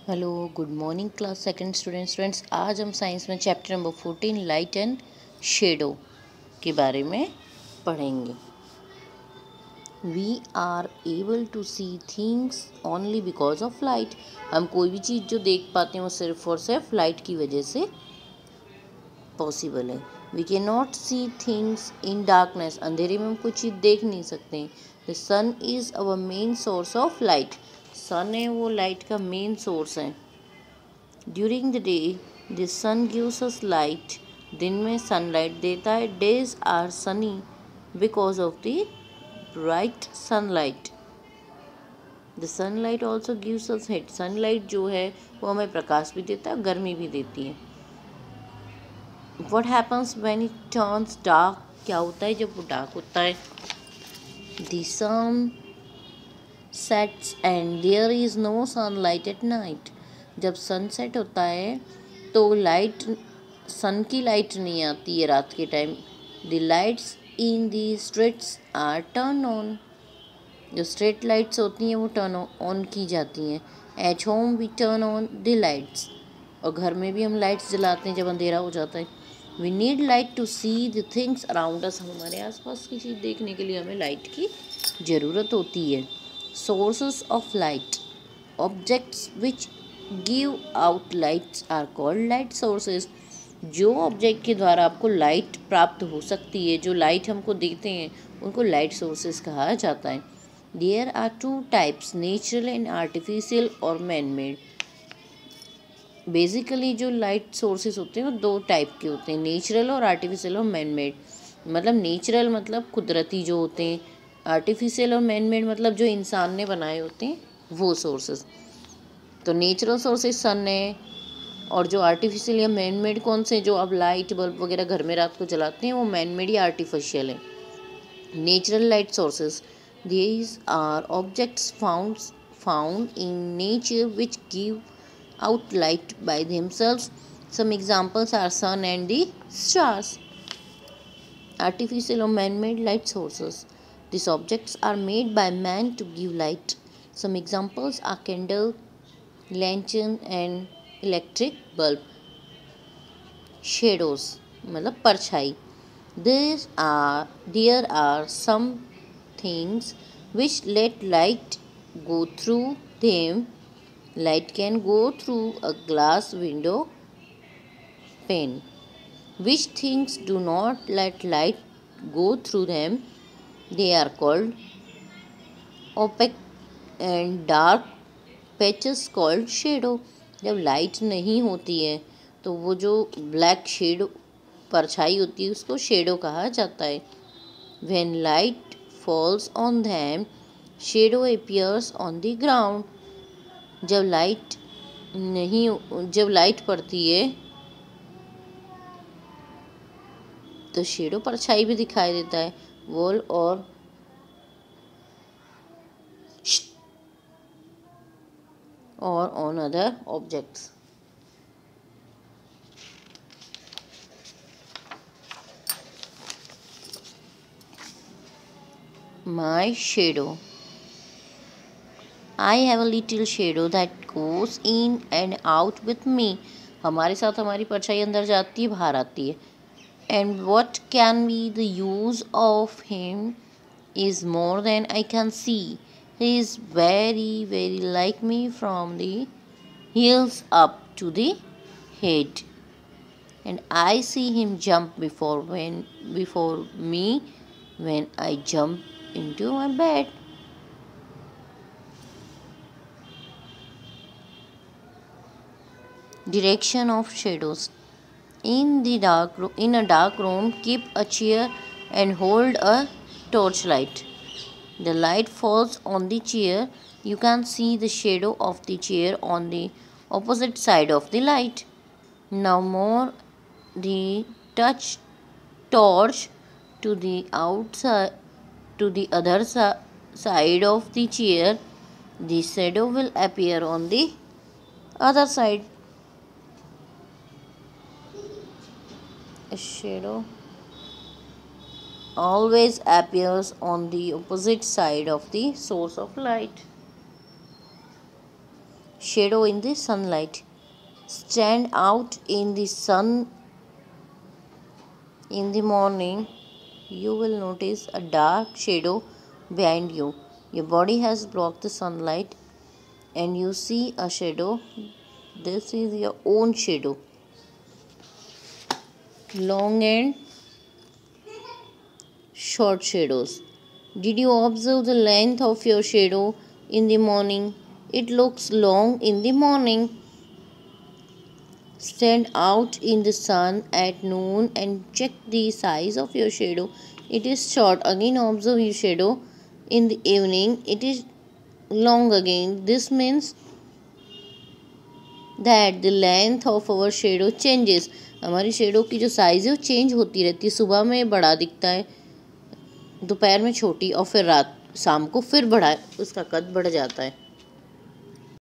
Hello good morning class second students. आज हम science में chapter number 14 light and shadow के बारे में पढ़ेंगे। We are able to see things only because of light. हम कोई भी चीज़ जो देख पाते हैं वो सिर्फ और सिर्फ लाइट की वजह से पॉसिबल है। We can not see things in darkness. अंधेरे में हम कोई चीज़ देख नहीं सकते। The sun is our main source of light. Sun है वो लाइट का मेन सोर्स है। During the day the sun gives us light. दिन में सनलाइट देता है। Days are sunny because of the bright sunlight. The sunlight also gives us heat. Sunlight जो है वो हमें प्रकाश भी देता है, गर्मी भी देती है। What happens when it turns dark. क्या होता है जब वो डार्क होता है? The sun sets and there is no sunlight at night. जब सनसेट होता है तो लाइट, सन की लाइट नहीं आती है रात के time. The lights in the streets are turn on. जो स्ट्रीट लाइट्स होती हैं वो टर्न ऑन की जाती हैं। At home we turn on the lights. और घर में भी हम लाइट्स जलाते हैं जब अंधेरा हो जाता है। We need light to see the things around us. हमारे आसपास की चीज़ देखने के लिए हमें लाइट की ज़रूरत होती है। Sources of light. Objects which give out lights are called light sources. जो ऑब्जेक्ट के द्वारा आपको लाइट प्राप्त हो सकती है, जो लाइट हमको देते हैं, उनको लाइट सोर्सेज कहा जाता है। There are two types, natural and artificial और मैन मेड। बेसिकली जो लाइट सोर्सेज होते हैं वो दो टाइप के होते हैं, नेचुरल और आर्टिफिशियल और मैन मेड। मतलब नेचुरल मतलब कुदरती जो होते हैं, आर्टिफिशियल और मैन मेड मतलब जो इंसान ने बनाए होते हैं वो सोर्सेज। तो नेचुरल सोर्सेज सन है, और जो आर्टिफिशियल या मैन मेड कौन से, जो आप लाइट बल्ब वगैरह घर में रात को जलाते हैं, वो मैन मेड या आर्टिफिशियल है। Natural light sources, these are objects found in nature which give out light by themselves. Some examples are sun and the stars. Artificial or man-made light sources. These objects are made by man to give light. Some examples are candle, lantern and electric bulb. Shadows मतलब परछाई. There are some things which let light go through them. Light can go through a glass window pane. Which things do not let light go through them? They are called opaque and dark patches called shadow. जब light नहीं होती है तो वो जो black shade परछाई होती है उसको शेडो कहा जाता है। When light falls on them, shadow appears on the ground. जब लाइट पड़ती है तो शेडो परछाई भी दिखाई देता है। वॉल और on other objects. My shadow. I have a little shadow that goes in and out with me. हमारे साथ हमारी परछाई अंदर जाती है, बाहर आती है। And what can be the use of him is more than I can see. He is very, very like me from the heels up to the head. And I see him jump before me when I jump into my bed. Direction of shadows. In a dark room, keep a chair and hold a torchlight. The light falls on the chair. You can see the shadow of the chair on the opposite side of the light. Now move the torch to the outside, to the other side of the chair. The shadow will appear on the other side. A shadow always appears on the opposite side of the source of light. shadow in the sunlight. Stand out in the sun in the morning, you will notice a dark shadow behind you. Your body has blocked the sunlight and you see a shadow. This is your own shadow. Long and short shadows. Did you observe the length of your shadow in the morning? It looks long in the morning. Stand out in the sun at noon and check the size of your shadow. It is short. Again observe your shadow in the evening. It is long again. This means that the length of our shadow changes. हमारी shadow की जो size है वो change होती रहती है. सुबह में बड़ा दिखता है, दोपहर में छोटी और फिर शाम को फिर बड़ा उसका कद बढ़ जाता है.